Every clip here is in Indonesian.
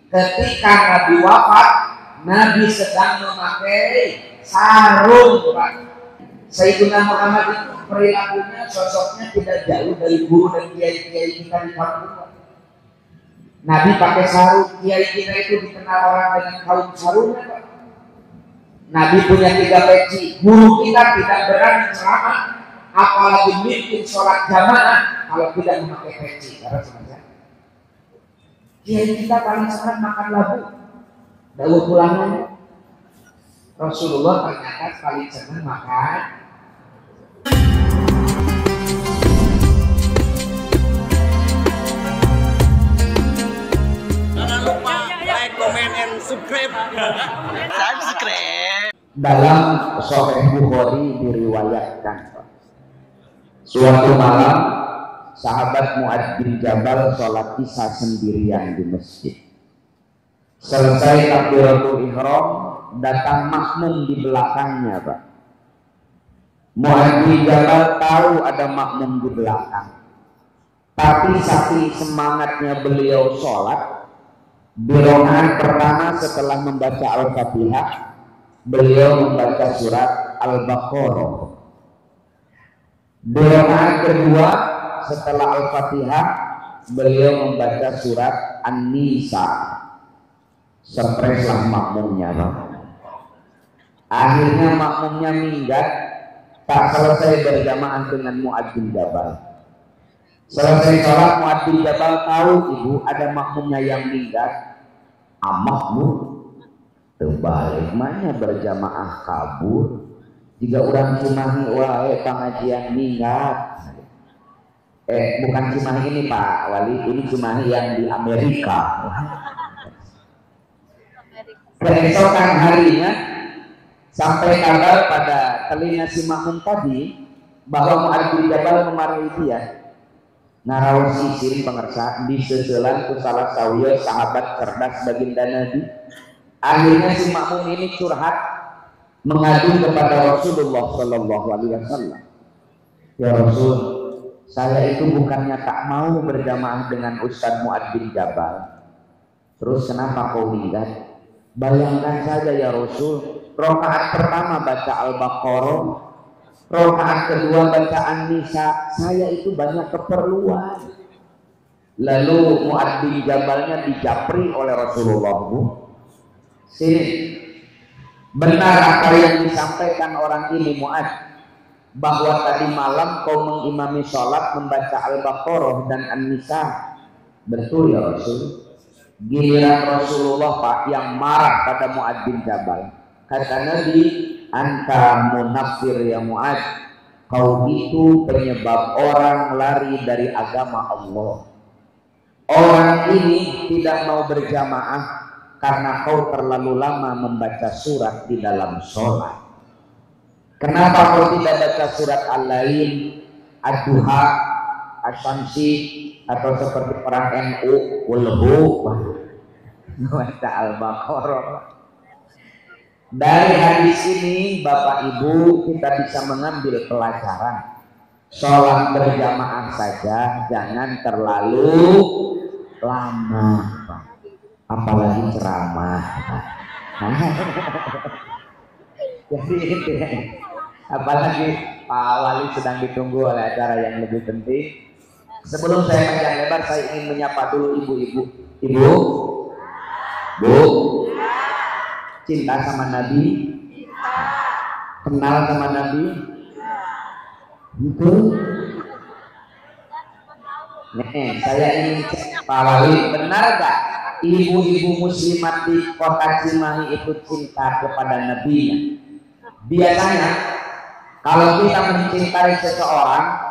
Ketika Nabi wafat, Nabi sedang memakai sarung, Pak. Sayyidina Muhammad itu perilakunya, sosoknya tidak jauh dari guru dan kiai-kiai kita di kampung. Nabi pakai sarung, kiai kita itu dikenal orang dengan kaum sarungnya, Pak. Nabi punya 3 peci. Guru kita tidak berani ceramah, apalagi mimpin sholat jamaah kalau tidak memakai peci. Karena sebenarnya kiai kita paling senang makan labu, daun tulangnya. Rasulullah ternyata paling senang makan. Jangan lupa like, comment, and subscribe. Dalam Sahih Bukhari diriwayatkan, suatu malam sahabat Mu'adz bin Jabal sholat isya sendirian di masjid. Selesai takbiratul ihram, datang makmum di belakangnya, Pak. Mu'adz bin Jabal tahu ada makmum di belakang, tapi saking semangatnya beliau sholat, di rakaat pertama setelah membaca Al-Fatihah, beliau membaca surat Al-Baqarah. Di rakaat kedua setelah Al-Fatihah, beliau membaca surat An-Nisa. Streslah makmumnya, Pak. Akhirnya makmumnya minggat, tak selesai berjamaah dengan Mu'adz bin Jabal. Selesai sholat, Mu'adz bin Jabal tahu ibu ada makmumnya yang minggat. Makmum terbalik mana berjamaah kabur, jika orang Cimahi wae pengajian minggat. Bukan Cimahi ini Pak Wali, ini Cimahi yang di Amerika. Keesokan harinya sampai kabar pada telinga si makmum tadi bahwa Mu'adz bin Jabal memarahi dia. Naraos isin pengersa di seselan ku salah sawiya sahabat cerdas baginda Nabi. Akhirnya si makmum ini curhat mengadu kepada Rasulullah Shallallahu Alaihi Wasallam. Ya Rasul, saya itu bukannya tak mau berjamaah dengan Ustadz Mu'adz bin Jabal. Terus kenapa kau minggat? Bayangkan saja ya Rasul, rakaat pertama baca Al-Baqarah, rakaat kedua baca An-Nisa, saya itu banyak keperluan. Lalu Mu'adz bin Jabalnya dijapri oleh Rasulullah, Bu. Sini, benar apa yang disampaikan orang ini Mu'adz, bahwa tadi malam kau mengimami sholat membaca Al-Baqarah dan An-Nisa. Betul ya Rasul. Giliran Rasulullah Pak yang marah pada Mu'adz bin Jabal. Kata Nabi, anta munafir ya Mu'adz, kau itu penyebab orang lari dari agama Allah. Orang ini tidak mau berjamaah karena kau terlalu lama membaca surat di dalam sholat. Kenapa kau tidak baca surat Al-Lail, Ad-Duha, Asy-Syamsi, atau seperti orang NU Walhu baca Al-Baqarah? Dari hadis ini Bapak Ibu kita bisa mengambil pelajaran, sholat berjamaah saja jangan terlalu lama, apalagi ceramah. Jadi apalagi Pak Wali sedang ditunggu oleh acara yang lebih penting. Sebelum saya panjang lebar, saya ingin menyapa dulu ibu-ibu. Ibu, Bu, cinta sama Nabi? Kenal sama Nabi? Itu? Saya ingin cek Pak Wali, benar gak ibu-ibu muslimat di kota Cimahi itu cinta kepada Nabi-nya? Biasanya kalau kita mencintai seseorang,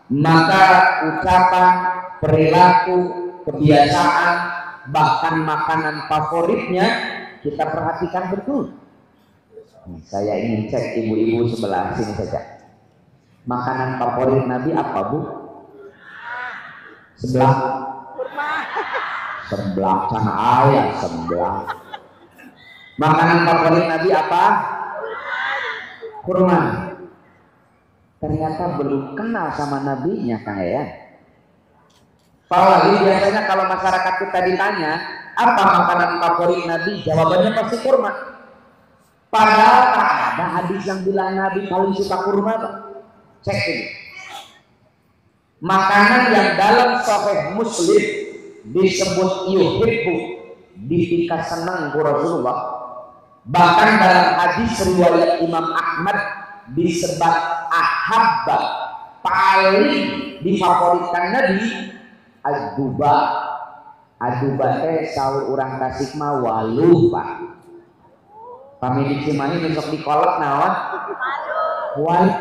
maka ucapan, perilaku, kebiasaan, bahkan makanan favoritnya kita perhatikan betul. Saya ingin cek ibu-ibu sebelah sini saja. Makanan favorit Nabi apa, Bu? Sebelah? Sebelah sana ayah sebelah. Makanan favorit Nabi apa? Kurma. Ternyata belum kenal sama nabinya, Kang ya. Pak Wali, biasanya kalau masyarakat kita ditanya apa makanan favorit Nabi? Jawabannya pasti kurma. Padahal tak ada hadis yang bilang Nabi paling suka kurma, Pak. Cek ini. Makanan yang dalam Sahih Muslim disebut yuhibbu, dipika senang ku Rasulullah. Bahkan dalam hadis riwayat Imam Ahmad disebut ahabba, paling difavoritkan Nabi aduba. Aduba teh saur urang Tasik mah waluh, Pak. Kami di Cimahi besok di kolak naon? Waluh.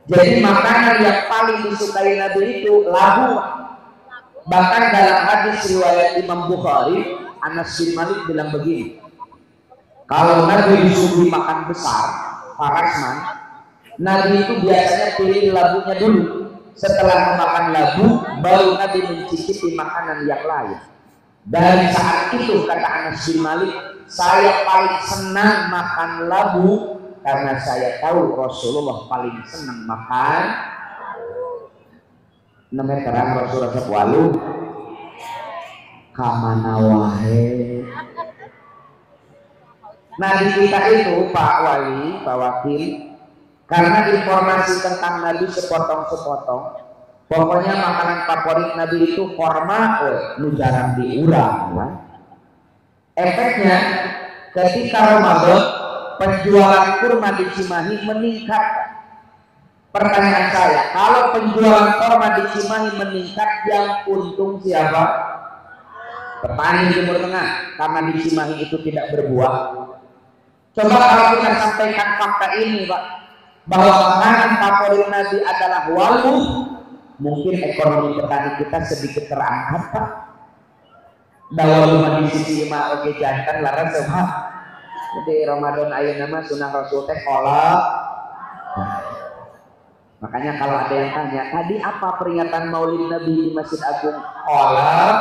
Jadi makanan yang paling disukai Nabi itu labu. Bahkan dalam hadis riwayat Imam Bukhari, Anas bin Malik bilang begini, kalau Nabi disuruh makan besar, parasman, Nabi itu biasanya pilih labunya dulu. Setelah memakan labu, baru Nabi mencicipi makanan yang lain. Dari saat itu, kata Anas bin Malik, saya paling senang makan labu karena saya tahu Rasulullah paling senang makan. Namanya terang Rasulullah walu kamana wae. Nah di kita itu Pak Wali, Pak Wakil, karena informasi tentang Nabi sepotong-sepotong, pokoknya makanan favorit Nabi itu korma, nu jarang diurang. Efeknya ketika Ramadan penjualan kurma di Cimahi meningkat. Pertanyaan saya, kalau penjualan kurma di Cimahi meningkat, yang untung siapa? Petani Timur Tengah, karena di Cimahi itu tidak berbuah. Coba kalau kita sampaikan fakta ini, Pak, bahwa makanan favorit Nabi adalah waluh, mungkin ekonomi petani kita sedikit terangkat, Pak. Dawa rumah di sisi lima oke jantan laras semua. Jadi Ramadan ayeuna nama sunah Rasul teh kolak. Makanya kalau ada yang tanya, tadi apa peringatan Maulid Nabi di Masjid Agung? Kolak.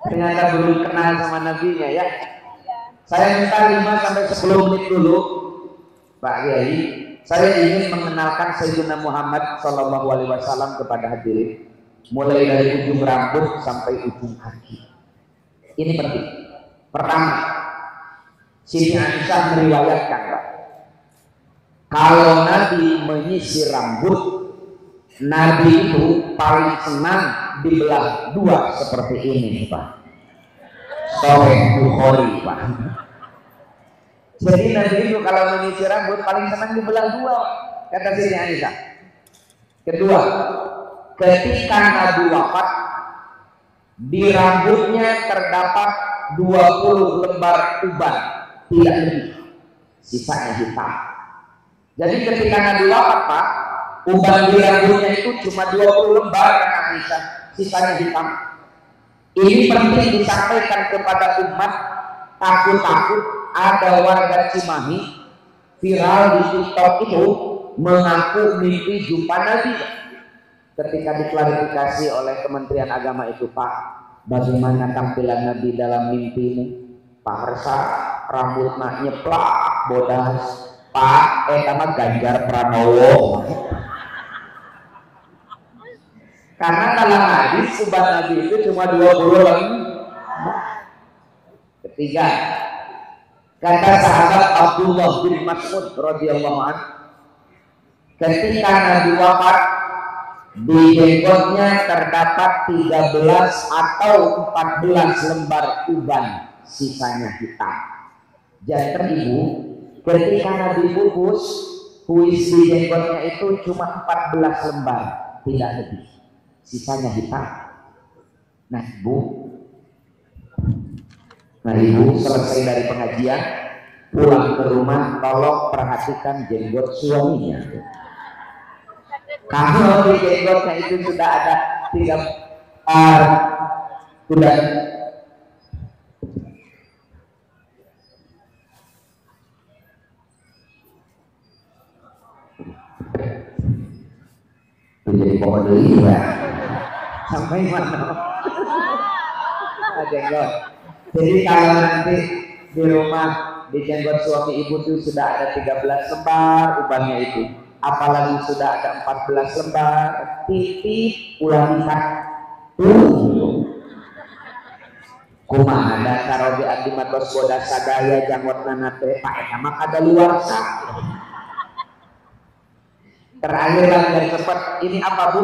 Ternyata belum kenal sama Nabinya ya. Saya minta 5 sampai 10 menit dulu, Pak Kiai. Saya ingin mengenalkan Sayyidina Muhammad Sallallahu Alaihi Wasallam kepada hadirin, mulai dari ujung rambut sampai ujung kaki. Ini penting. Pertama, Siti Aisyah meriwayatkan, Pak, kalau Nabi menyisir rambut, Nabi itu paling senang dibelah dua seperti ini, Pak. Sahih Bukhari, Pak. Jadi Nabi itu kalau menyisir rambut paling senang dibelah dua, kata Siti Aisyah. Kedua, ketika Nabi wafat, di rambutnya terdapat 20 lembar uban, tidak lebih, sisanya hitam. Jadi ketika Nabi wafat, Pak, uban di rambutnya itu cuma 20 lembar, kata Aisyah, sisanya hitam. Ini penting disampaikan kepada umat, takut-takut ada warga Cimahi viral di TikTok itu mengaku mimpi jumpa Nabi. Ketika diklarifikasi oleh Kementerian Agama itu, Pak, bagaimana tampilan Nabi dalam mimpimu? Pak Hersa rambutnya nyeplak bodas, Pak, sama Ganjar Pranowo. Karena dalam hadis uban Nabi itu cuma 20 lembar. Ketiga, kata sahabat Abdullah bin Mas'ud radhiyallahu anhu, ketika Nabi wafat, di jenggotnya terdapat 13 atau 14 lembar uban, sisanya hitam. Jangan Ibu, ketika Nabi bungkus, kuis di jenggotnya itu cuma 14 lembar, tidak lebih, sisanya hitam. Nah Ibu selesai dari pengajian, pulang ke rumah, tolong perhatikan jenggot suaminya. Kalau di jenggotnya itu sudah ada 3 sudah jadi pohon dulu ya. Sampai mana? Jenggot. Jadi kalau nanti di rumah di jenggot suami ibu itu sudah ada 13 lembar ubannya itu, apalagi sudah ada 14 lembar, titip ulang nikah. kumaha dasar oge abdi mah tos bodas sadaya janggotna teh Pak eta mah kadaluarsa. Terakhir lagi dan cepat ini apa Bu?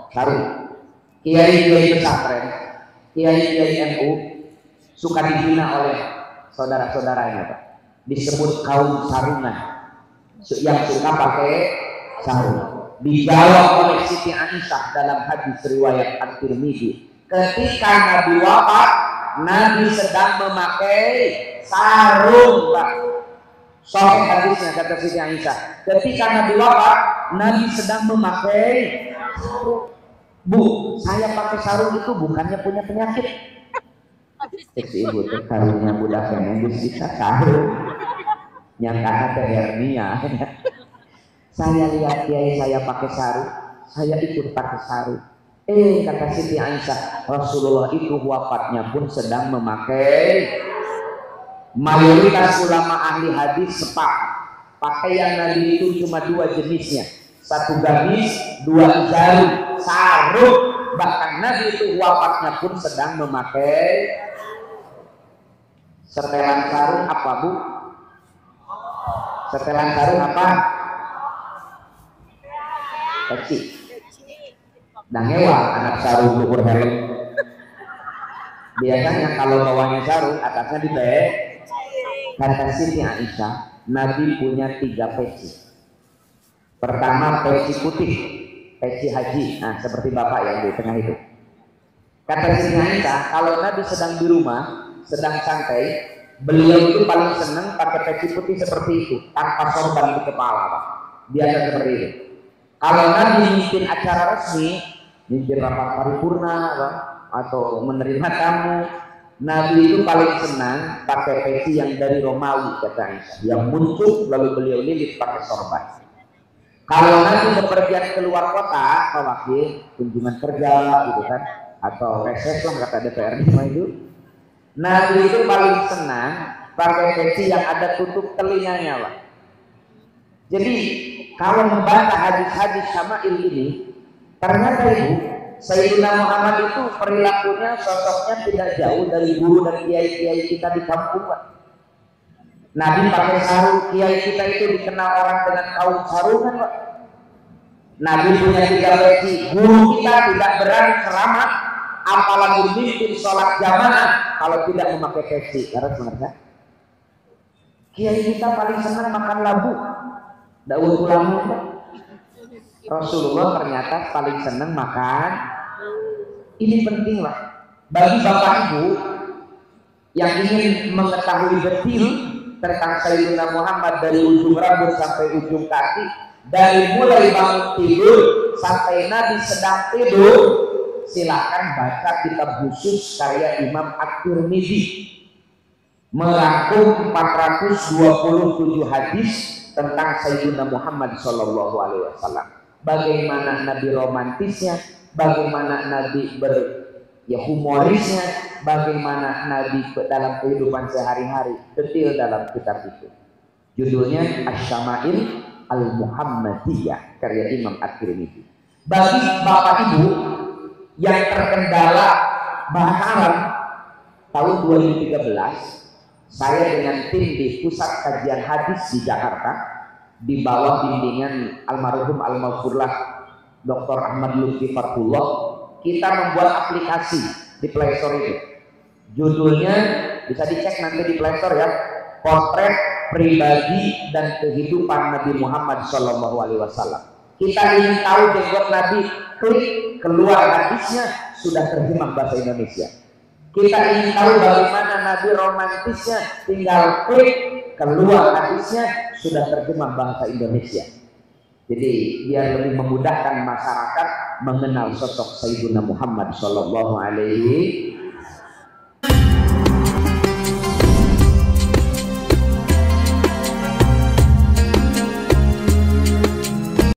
Sarung. Kiai-kiai pesantren, kiai-kiai NU suka dihina oleh saudara-saudaranya Pak. Disebut kaum sarungan yang suka pakai sarung. Dijawab oleh Siti Aisyah dalam hadis riwayat At-Tirmidzi, ketika Nabi wafat, Nabi sedang memakai sarung Pak. Sahih hadisnya kata Siti Aisyah, ketika Nabi wafat, Nabi sedang memakai sarung. Bu, saya pakai sarung itu bukannya punya penyakit. Si ibu tuh sarungnya budak yang bisa sarung, nyangka ada hernia. Saya lihat kiai saya pakai sarung, saya ikut pakai sarung. Kata Siti Aisyah, Rasulullah itu wafatnya pun sedang memakai. Mayoritas ulama ahli hadis sepakat pakaian Nabi itu cuma dua jenisnya, satu gamis, dua sarung, sarung. Bahkan Nabi itu wafatnya pun sedang memakai. Setelan sarung apa Bu? Setelan sarung apa? Peci. Dan hewan anak sarung ukur helm. Biasanya kalau bawahnya sarung atasnya dibek. Kata Siti Aisyah, Nabi punya 3 peci. Pertama peci putih, peci haji. Nah seperti bapak yang di tengah itu. Kata Siti Aisyah, kalau Nabi sedang di rumah, sedang santai, beliau itu paling senang pakai peci putih seperti itu, tanpa sorban di kepala Pak. Biasa seperti itu. Kalau Nabi mimpin acara resmi, mimpin rapat paripurna Pak, atau menerima tamu, Nabi itu paling senang pakai peci yang dari Romawi kata Aisyah, yang muncul lalu beliau lilit pakai sorban. Kalau Nabi bepergian keluar kota, Pak Wakil, kunjungan kerja gitu kan, atau reses lah kata DPRD itu, Nabi itu paling senang pakai peci yang ada tutup telinganya Pak. Jadi kalau membantah hadis-hadis Syama'il ini, ternyata Ibu, Sayyidina Muhammad itu perilakunya, sosoknya tidak jauh dari guru dan kiai-kiai kita di kampung Pak. Nabi pakai sarung, kiai kita itu dikenal orang dengan kaum sarungan Pak. Nabi punya 3 peci, guru kita tidak berani selamat apalagi mimpin sholat jamaah kalau tidak memakai peci. Harus mengerti? Kiai kita paling senang makan labu, daun tulang. Rasulullah ternyata paling senang makan. Ini penting Pak bagi Bapak Ibu yang ingin mengetahui detail tentang Sayyidina Muhammad dari ujung rambut sampai ujung kaki, dari mulai bangun tidur sampai Nabi sedang tidur. Silakan baca kitab khusus karya Imam At-Tirmidzi, merangkum 427 hadis tentang Sayyidina Muhammad SAW. Bagaimana Nabi romantisnya, bagaimana Nabi humorisnya, bagaimana Nabi dalam kehidupan sehari-hari, detail dalam kitab itu. Judulnya Asy-Syama'il Al-Muhammadiyah karya Imam At-Tirmidzi. Bagi Bapak Ibu yang terkendala bahasa Arab, tahun 2013 saya dengan tim di Pusat Kajian Hadis di Jakarta di bawah bimbingan almarhum al-maghfurlah Dr. Ahmad Lutfi Fatullah, kita membuat aplikasi di Play Store itu. Judulnya bisa dicek nanti di Play Store ya, Potret Pribadi dan Kehidupan Nabi Muhammad SAW. Kita ingin tahu jenggot Nabi, klik keluar hadisnya sudah terjemah bahasa Indonesia. Kita ingin tahu bagaimana Nabi romantisnya, tinggal klik keluar hadisnya sudah terjemah bahasa Indonesia. Jadi biar lebih memudahkan masyarakat mengenal sosok Sayyidina Muhammad Sallallahu Alaihi